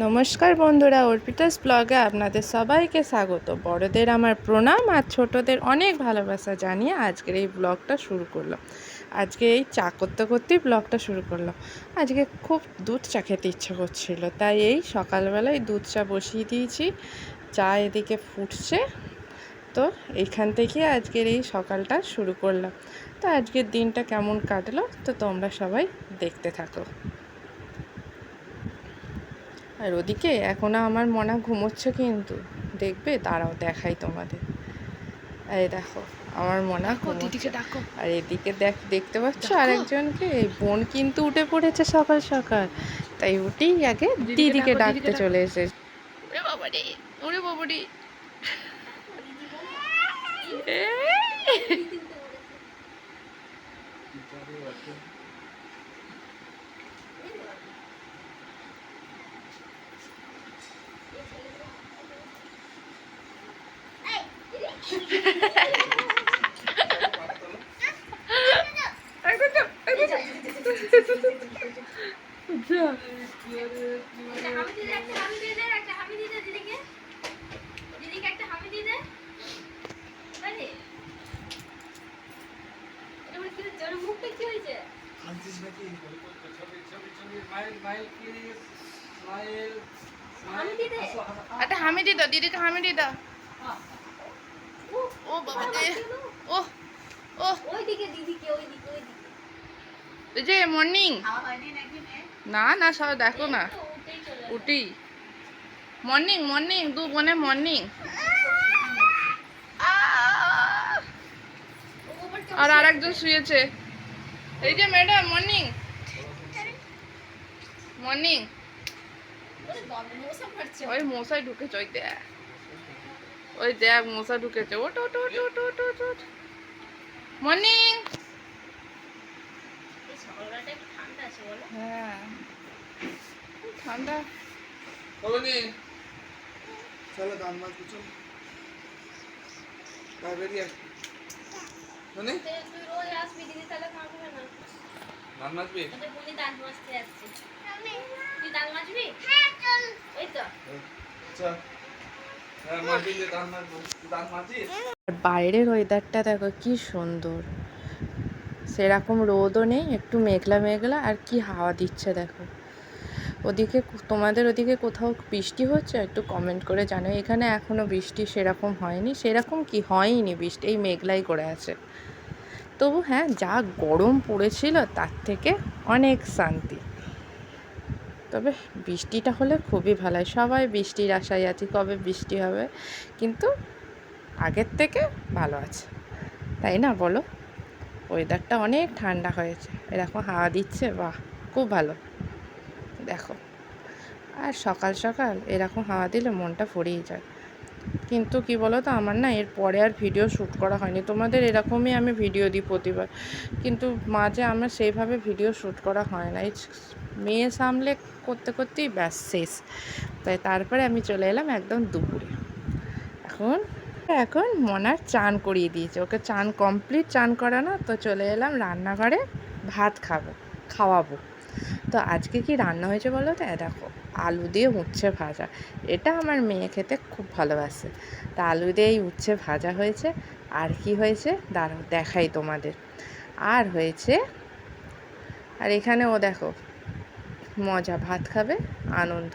নমস্কার বন্ধুরা, অর্পিতাস ব্লগে আপনাদের সবাইকে স্বাগত। বড়দের আমার প্রণাম আর ছোটদের অনেক ভালোবাসা জানিয়ে আজকের এই ব্লগটা শুরু করলাম। আজকে এই চা করতে করতেই ব্লগটা শুরু করলাম। আজকে খুব দুধ চা খেতে ইচ্ছে করছিল, তাই এই সকালবেলায় দুধ চা বসিয়ে দিয়েছি। চা এদিকে ফুটছে, তো এইখান থেকে আজকের এই সকালটা শুরু করলাম। তো আজকের দিনটা কেমন কাটলো তো তোমরা সবাই দেখতে থাকো। আর ওদিকে এখনও আমার মনা ঘুমোচ্ছে, কিন্তু দেখবে দাঁড়াও দেখাই তোমাদের। এই দেখো আমার মনা ঘুমোচ্ছে, আর এদিকে দেখতে পাচ্ছ আরেকজনকে, এই বোন কিন্তু উঠে পড়েছে সকাল সকাল, তাই উঠেই আগে দিদিকে ডাকতে চলে এসেছে। ওরে বাবারে, ওরে বাবারে, একটা হামি দি দাও, দিদিকে হামি দি দাও। ও বাবা রে, ও ও ওইদিকে দিদিকে, ওইদিকে ওইদিকে। এই যে মর্নিং, না না সব দেখো না, উঠি মর্নিং মর্নিং, দু বোনে মর্নিং। আর আরেকজন শুয়েছে, এই যে ম্যাডাম মর্নিং মর্নিং। ওই মশাই ঢুকেছে, ওই দেখ মশা ঢুকেছে। ওট ওট ওট ওট ওট ওট ওট। মর্নিং। হ্যাঁ ঠান্ডা। চলো দান মাছ কিছু কাবেরিয়া মানে তুই রোজ আসবি দিদি, তাহলে খাবো না দান মাছবি। আচ্ছা বলি দান মাছতে আসছি আমি, তুই দান মাছবি? হ্যাঁ চল, এই তো চল। হ্যাঁ মাছবি, দান মাছবি, দান মাছিস। বাইরের ওয়েদারটা দেখো কি সুন্দর, সেরকম রোদও নেই, একটু মেঘলা মেঘলা, আর কি হাওয়া দিচ্ছে দেখো। ওদিকে তোমাদের ওদিকে কোথাও বৃষ্টি হচ্ছে একটু কমেন্ট করে জানাও। এখানে এখনও বৃষ্টি সেরকম হয়নি, সেরকম কি হয়নি বৃষ্টি, এই মেঘলাই করে আছে। তবু হ্যাঁ, যা গরম পড়েছিল তার থেকে অনেক শান্তি। তবে বৃষ্টিটা হলে খুবই ভালো হয়, সবাই বৃষ্টির আশায় আছি, কবে বৃষ্টি হবে, কিন্তু আগের থেকে ভালো আছে, তাই না বলো? ওয়েদারটা অনেক ঠান্ডা হয়েছে, এরকম হাওয়া দিচ্ছে, বাহ খুব ভালো। দেখো, আর সকাল সকাল এরকম হাওয়া দিলে মনটা ভরেই যায়। কিন্তু কি বলো তো, আমার না এরপরে আর ভিডিও শ্যুট করা হয়নি। তোমাদের এরকমই আমি ভিডিও দিই প্রতিবার, কিন্তু মাঝে আমার সেইভাবে ভিডিও শ্যুট করা হয় না। এই মেয়ে সামলে করতে করতেই ব্যাস শেষ। তাই তারপরে আমি চলে এলাম একদম দুপুরে। এখন এখন মনার চান করিয়ে দিয়েছে, ওকে চান কমপ্লিট, চান করানো, তো চলে এলাম রান্নাঘরে ভাত খাওয়াবো। তো আজকে কি রান্না হয়েছে বলো তো? দেখো, আলু দিয়ে উচ্ছে ভাজা, এটা আমার মেয়ে খেতে খুব ভালোবাসে। তা আলু দিয়ে এই উচ্ছে ভাজা হয়েছে। আর কি হয়েছে দাঁড়াও দেখাই তোমাদের। আর হয়েছে, আর এখানে ও দেখো মজা, ভাত খাবে, আনন্দ,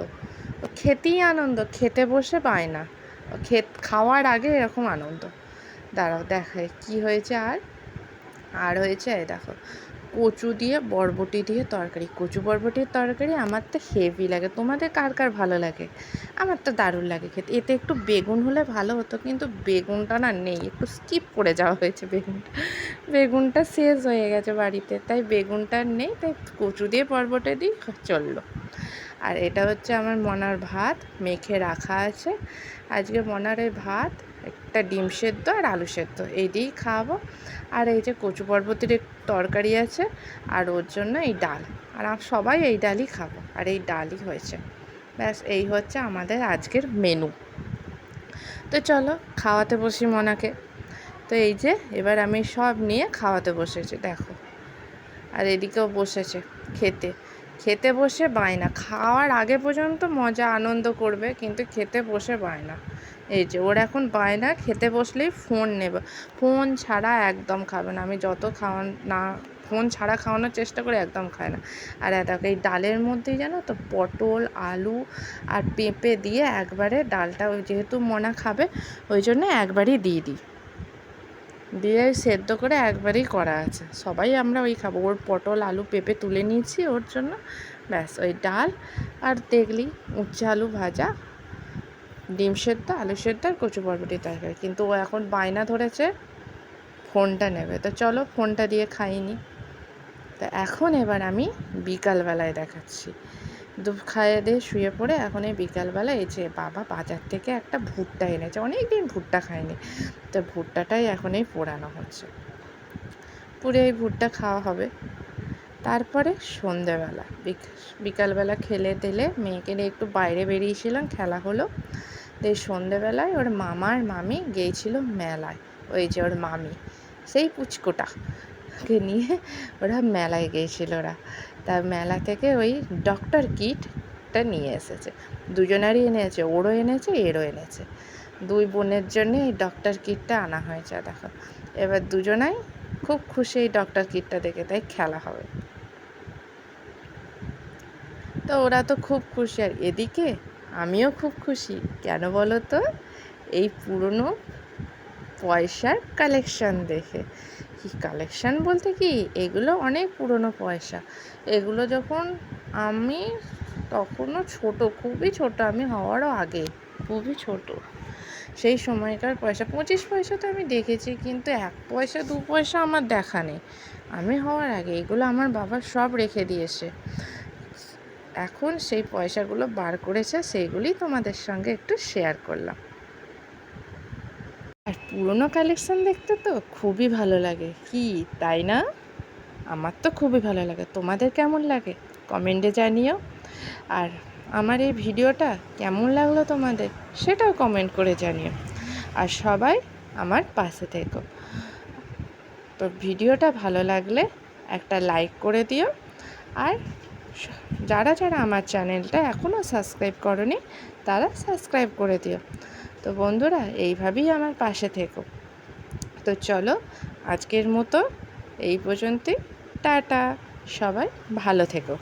ও খেতেই আনন্দ, খেতে বসে পায় না, ও খাওয়ার আগে এরকম আনন্দ। দাঁড়াও দেখায় কি হয়েছে। আর হয়েছে এই দেখো, কচু দিয়ে বরবটি দিয়ে তরকারি। কচু বরবটির তরকারি আমার তো হেভি লাগে, তোমাদের কার কার ভালো লাগে? আমার তো দারুণ লাগে খেতে। এতে একটু বেগুন হলে ভালো হতো, কিন্তু বেগুনটা না নেই, একটু স্কিপ করে যাওয়া হয়েছে বেগুনটা শেষ হয়ে গেছে বাড়িতে, তাই বেগুনটা নেই, তাই কচু দিয়ে বরবটি দিয়ে চললো। আর এটা হচ্ছে আমার মনার ভাত, মেখে রাখা আছে। আজকে মনার এই ভাত, একটা ডিম সেদ্ধ আর আলু সেদ্ধ, এই দিয়েই খাওয়াবো। আর এই যে কচু বরবটির তরকারি আছে, আর ওর জন্য এই ডাল, আর সবাই এই ডালই খাবো, আর এই ডালই হয়েছে। ব্যাস এই হচ্ছে আমাদের আজকের মেনু। তো চলো খাওয়াতে বসি মনাকে। তো এই যে এবার আমি সব নিয়ে খাওয়াতে বসেছি দেখো, আর এদিকেও বসেছে খেতে। খেতে বসে বায়না, খাওয়ার আগে পর্যন্ত মজা আনন্দ করবে, কিন্তু খেতে বসে বায়না। এই যে ওর এখন বায়না খেতে বসলেই ফোন নেবে, ফোন ছাড়া একদম খাবে না। আমি যত না ফোন ছাড়া খাওয়ানোর চেষ্টা করি, একদম খায় না। আর দেখো এই ডালের মধ্যেই জানো তো পটল, আলু আর পেঁপে দিয়ে একবারে ডালটা, ওই যেহেতু মনা খাবে ওই জন্য একবারই দিয়ে দিই, দিয়ে সেদ্ধ করে একবারই করা আছে, সবাই আমরা ওই খাবো। ওর পটল আলু পেঁপে তুলে নিয়েছি ওর জন্য, ব্যাস ওই ডাল আর দেখলি উচ্ছে আলু ভাজা, ডিম সেদ্ধ, আলু সেদ্ধ আর কচু বরবটি তরকারি। কিন্তু ও এখন বায়না ধরেছে ফোনটা নেবে, তো চলো ফোনটা দিয়ে খাইনি। তা এখন এবার আমি বিকালবেলায় দেখাচ্ছি। খাইয়ে দিয়ে শুয়ে পড়ে এখন এই বিকালবেলা এই যে বাবা বাজার থেকে একটা ভুট্টা এনেছে, অনেক দিন ভুট্টা খায়নি, তো ভুট্টাটাই এখন এই পোড়ানো হচ্ছে, পুরো এই ভুট্টা খাওয়া হবে। তারপরে সন্ধেবেলা বিকালবেলা খেলে টেলে মেয়েকে নিয়ে একটু বাইরে বেরিয়েছিলাম, খেলা হলো। তো সন্ধেবেলায় ওর মামার মামি গিয়েছিল মেলায়, ওই যে ওর মামি সেই পুচকোটাকে নিয়ে ওরা মেলায় গিয়েছিল ওরা। তা মেলা থেকে ওই ডক্টর কিটটা নিয়ে এসেছে, দুজনারই এনেছে, ওরও এনেছে এরও এনেছে, দুই বোনের জন্য এই ডক্টর কিটটা আনা হয়েছে। দেখো এবার দুজনাই খুব খুশি এই ডক্টর কিটটা দেখে, তাই খেলা হবে। তো ওরা তো খুব খুশি, আর এদিকে আমিও খুব খুশি। কেন বলো তো? এই পুরনো পয়সার কালেকশান দেখে। কি কালেকশান বলতে কি, এগুলো অনেক পুরনো পয়সা। এগুলো যখন আমি তখনও ছোট, খুবই ছোট, আমি হওয়ারও আগে, খুবই ছোট সেই সময়কার পয়সা। 25 পয়সা তো আমি দেখেছি, কিন্তু 1 পয়সা 2 পয়সা আমার দেখা নেই, আমি হওয়ার আগে। এগুলো আমার বাবা সব রেখে দিয়েছে, এখন সেই পয়সাগুলো বার করেছে, সেইগুলি তোমাদের সঙ্গে একটু শেয়ার করলাম। আর পুরনো কালেকশান দেখতে তো খুবই ভালো লাগে, কি তাই না? আমার তো খুবই ভালো লাগে, তোমাদের কেমন লাগে কমেন্টে জানিও। আর আমার এই ভিডিওটা কেমন লাগলো তোমাদের সেটাও কমেন্ট করে জানিও। আর সবাই আমার পাশে থেকো। তো ভিডিওটা ভালো লাগলে একটা লাইক করে দিও, আর যারা যারা আমার চ্যানেলটা এখনও সাবস্ক্রাইব করোনি তারা সাবস্ক্রাইব করে দিও। তো বন্ধুরা এইভাবেই আমার পাশে থেকো। তো চলো আজকের মতো এই পর্যন্তই, টাটা, সবাই ভালো থেকো।